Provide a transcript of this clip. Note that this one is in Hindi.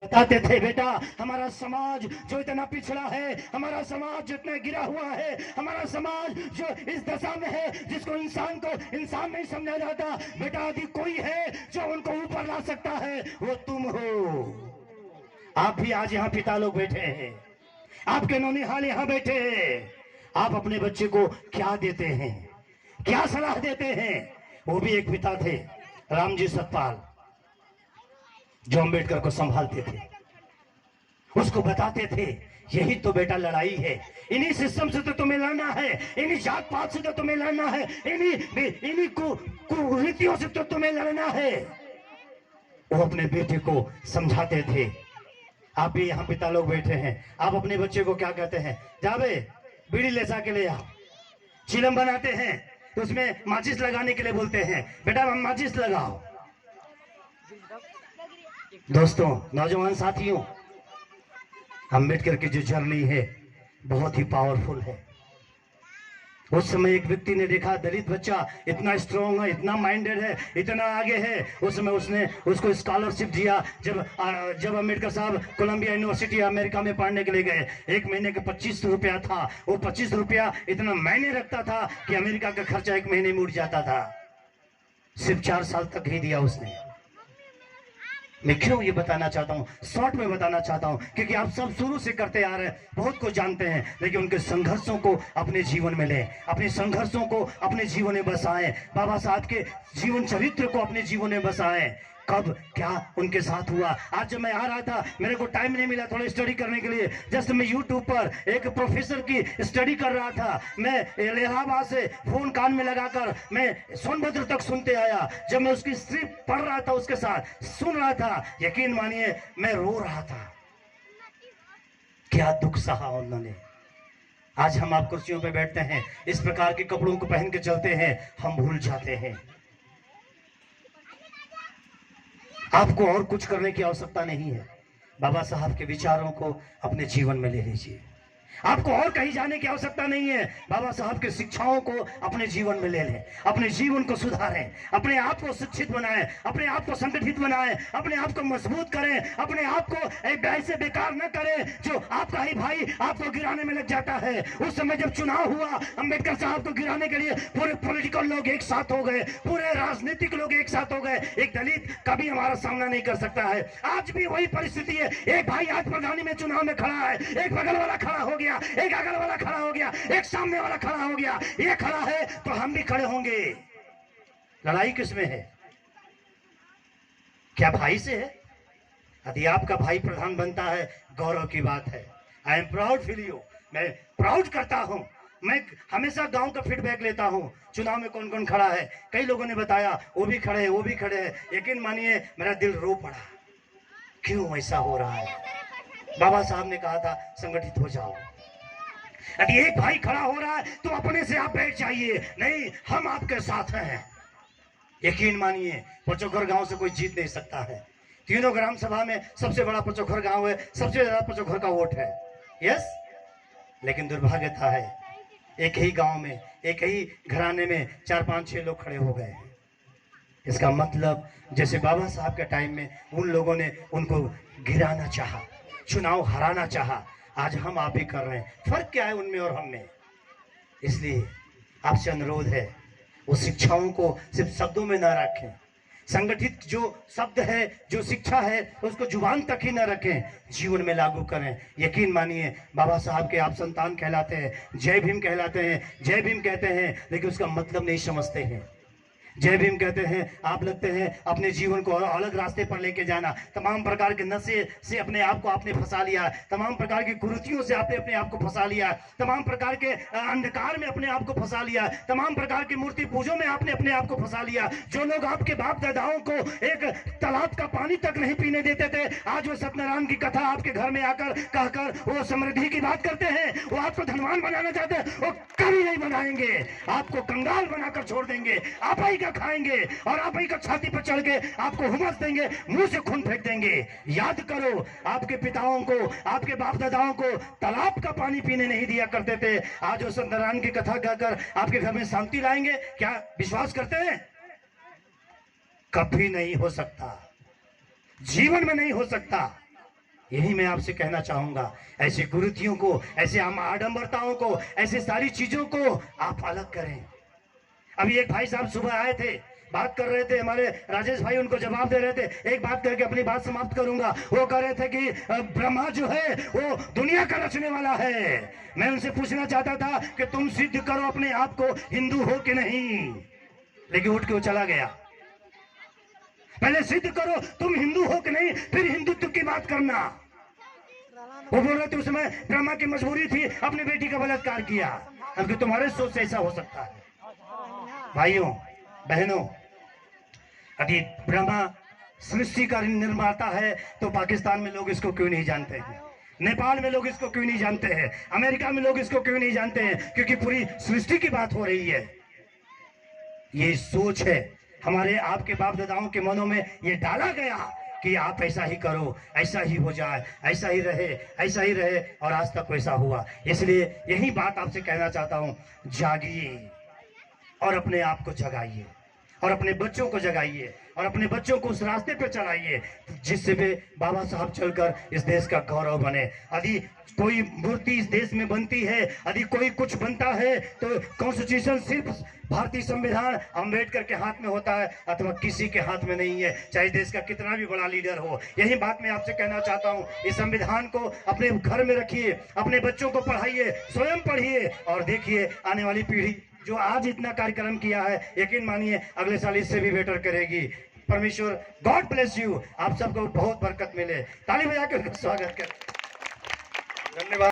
बताते थे बेटा हमारा समाज जो इतना पिछड़ा है, हमारा समाज जो इतना गिरा हुआ है, हमारा समाज जो इस दशा में है जिसको इंसान को इंसान नहीं समझा जाता, बेटा यदि कोई है जो उनको ऊपर ला सकता है वो तुम हो। आप भी आज यहाँ पिता लोग बैठे हैं, आपके नौनिहाल यहाँ बैठे हैं, आप अपने बच्चे को क्या देते हैं, क्या सलाह देते हैं? वो भी एक पिता थे, रामजी सतपाल, जो अम्बेडकर को संभालते थे, उसको बताते थे यही तो बेटा लड़ाई है, इन्हीं सिस्टम से तो तुम्हें लड़ना है, इन्हीं जात पात से तो तुम्हें लड़ना है, इन्हीं कुरीतियों से तो तुम्हें लड़ना है। वो अपने बेटे को समझाते थे। आप भी यहाँ पिता लोग बैठे हैं, आप अपने बच्चे को क्या कहते हैं? जाबे बीड़ी ले जाके ले आओ। चिलम बनाते हैं तो उसमें माचिस लगाने के लिए बोलते हैं, बेटा माचिस लगाओ। दोस्तों, नौजवान साथियों, अम्बेडकर की जो जर्नी है बहुत ही पावरफुल है। उस समय एक व्यक्ति ने देखा दलित बच्चा इतना स्ट्रॉन्ग है, इतना माइंडेड है, इतना आगे है, उस समय उसने उसको स्कॉलरशिप दिया। जब अम्बेडकर साहब कोलंबिया यूनिवर्सिटी अमेरिका में पढ़ने के लिए गए, एक महीने का 25 रुपया था। वो 25 रुपया इतना मायने रखता था कि अमेरिका का खर्चा एक महीने में उठ जाता था। सिर्फ 4 साल तक ही दिया उसने। मैं क्यों ये बताना चाहता हूँ, शॉर्ट में बताना चाहता हूँ, क्योंकि आप सब शुरू से करते आ रहे हैं, बहुत कुछ जानते हैं, लेकिन उनके संघर्षों को अपने जीवन में लें, अपने संघर्षों को अपने जीवन में बसाएं, बाबा साहब के जीवन चरित्र को अपने जीवन में बसाएं। कब क्या उनके साथ हुआ। आज जब मैं आ रहा था, मेरे को टाइम नहीं मिला थोड़ा स्टडी करने के लिए, जस्ट मैं यूट्यूब पर एक प्रोफेसर की स्टडी कर रहा था। मैं इलाहाबाद से फोन कान में लगाकर मैं सोनभद्र तक सुनते आया। जब मैं उसकी स्क्रिप्ट पढ़ रहा था, उसके साथ सुन रहा था, यकीन मानिए मैं रो रहा था। क्या दुख सहा उन्होंने। आज हम आप कुर्सियों पे बैठते हैं, इस प्रकार के कपड़ों को पहन के चलते हैं, हम भूल जाते हैं। आपको और कुछ करने की आवश्यकता नहीं है, बाबा साहब के विचारों को अपने जीवन में ले लीजिए। आपको और कहीं जाने की आवश्यकता नहीं है, बाबा साहब की शिक्षाओं को अपने जीवन में ले लें, अपने जीवन को सुधारें, अपने आप को शिक्षित बनाएं, अपने आप को संगठित बनाएं, अपने आप को मजबूत करें, अपने आप को ऐसे बेकार न करें जो आपका ही भाई आपको गिराने में लग जाता है। उस समय जब चुनाव हुआ, अम्बेडकर साहब को गिराने के लिए पूरे पॉलिटिकल लोग एक साथ हो गए, पूरे राजनीतिक लोग एक साथ हो गए। एक दलित कभी हमारा सामना नहीं कर सकता है। आज भी वही परिस्थिति है। एक भाई आज प्रधानी में चुनाव में खड़ा है, एक बगल वाला खड़ा हो गया, एक अगल वाला खड़ा हो गया, एक सामने वाला खड़ा हो गया। ये खड़ा है तो हम भी खड़े होंगे। लड़ाई किसमें है? क्या भाई से है? यदि आपका भाई प्रधान बनता है, गौरव की बात है। I am proud feel you, मैं प्राउड करता हूं। मैं हमेशा गांव का फीडबैक लेता हूं, चुनाव में कौन कौन खड़ा है। कई लोगों ने बताया वो भी खड़े हैं, वो भी खड़े हैं। यकीन मानिए मेरा दिल रो पड़ा, क्यों ऐसा हो रहा है। बाबा साहब ने कहा था संगठित हो जाओ। यदि एक भाई खड़ा हो रहा है तो अपने से आप बैठ जाइए, नहीं हम आपके साथ हैं। यकीन मानिए पचोखर गांव से कोई जीत नहीं सकता है। तीनों ग्राम सभा में सबसे बड़ा पचोखर गांव है, सबसे ज्यादा पचोखर का वोट है। यस, लेकिन दुर्भाग्य था है एक ही गांव में, एक ही घराने में 4 5 6 लोग खड़े हो गए हैं। इसका मतलब जैसे बाबा साहब के टाइम में उन लोगों ने उनको गिराना चाहा, चुनाव हराना चाहा, आज हम आप ही कर रहे हैं। फर्क क्या है उनमें और हम में? इसलिए आपसे अनुरोध है, वो शिक्षाओं को सिर्फ शब्दों में ना रखें। संगठित जो शब्द है, जो शिक्षा है, उसको जुबान तक ही ना रखें, जीवन में लागू करें। यकीन मानिए बाबा साहब के आप संतान कहलाते हैं, जय भीम कहलाते हैं, जय भीम कहते हैं, लेकिन उसका मतलब नहीं समझते हैं। जय भीम कहते हैं, आप लगते हैं अपने जीवन को अलग रास्ते पर लेके जाना। तमाम प्रकार के नशे से अपने आप को आपने फंसा लिया, तमाम प्रकार की कुरीतियों से आपने अपने आप को फंसा लिया, तमाम प्रकार के अंधकार में अपने आप को फंसा लिया, तमाम प्रकार की मूर्ति पूजों में आपने अपने आप को फंसा लिया। जो लोग आपके बाप दादाओं को एक तालाब का पानी तक नहीं पीने देते थे, आज वो सत्यनारायण की कथा आपके घर में आकर कहकर वो समृद्धि की बात करते हैं, वो आपको धनवान बनाना चाहते हैं। वो कभी नहीं बनाएंगे, आपको कंगाल बनाकर छोड़ देंगे। आप ही का खाएंगे और आप ही का छाती पर चढ़ के आपको हुमस देंगे, मुंह से खून फेंक देंगे। याद करो, आपके पिताओं को, आपके बाप दादाओं को तालाब का पानी पीने नहीं दिया करते थे। आज वो सत्यनारायण की कथा कहकर आपके घर में शांति लाएंगे, क्या विश्वास करते हैं? कभी नहीं हो सकता, जीवन में नहीं हो सकता। यही मैं आपसे कहना चाहूंगा, ऐसी कुरीतियों को, ऐसे आडंबरताओं को, ऐसे सारी चीजों को आप अलग करें। अभी एक भाई साहब सुबह आए थे, बात कर रहे थे, हमारे राजेश भाई उनको जवाब दे रहे थे। एक बात करके अपनी बात समाप्त करूंगा। वो कह रहे थे कि ब्रह्मा जो है वो दुनिया का रचने वाला है। मैं उनसे पूछना चाहता था कि तुम सिद्ध करो अपने आप को हिंदू हो कि नहीं, लेकिन उठ के वो चला गया। पहले सिद्ध करो तुम हिंदू हो कि नहीं, फिर हिंदुत्व की बात करना। वो बोल रहे थे उसमें ब्रह्मा की मजबूरी थी, अपनी बेटी का बलात्कार किया। अब तुम्हारे सोच से ऐसा हो सकता है? भाइयों बहनों, यदि ब्रह्मा सृष्टि का निर्माता है तो पाकिस्तान में लोग इसको क्यों नहीं जानते हैं? नेपाल में लोग इसको क्यों नहीं जानते हैं? अमेरिका में लोग इसको क्यों नहीं जानते हैं? क्योंकि पूरी सृष्टि की बात हो रही है। ये सोच है हमारे आपके बाप दादाओं के मनों में, ये डाला गया कि आप ऐसा ही करो, ऐसा ही हो जाए, ऐसा ही रहे, ऐसा ही रहे, और आज तक वैसा हुआ। इसलिए यही बात आपसे कहना चाहता हूं, जागिए और अपने आप को जगाइए और अपने बच्चों को जगाइए और अपने बच्चों को उस रास्ते पर चलाइए जिससे वे बाबा साहब चलकर इस देश का गौरव बने। यदि कोई मूर्ति इस देश में बनती है, यदि कोई कुछ बनता है, तो कॉन्स्टिट्यूशन सिर्फ भारतीय संविधान अंबेडकर के हाथ में होता है अथवा किसी के हाथ में नहीं है, चाहे देश का कितना भी बड़ा लीडर हो। यही बात मैं आपसे कहना चाहता हूँ। इस संविधान को अपने घर में रखिए, अपने बच्चों को पढ़ाइए, स्वयं पढ़िए और देखिए आने वाली पीढ़ी जो आज इतना कार्यक्रम किया है, यकीन मानिए अगले साल इससे भी बेटर करेगी। परमेश्वर गॉड ब्लेस यू, आप सबको बहुत बरकत मिले। ताली बजा कर स्वागत करें। धन्यवाद।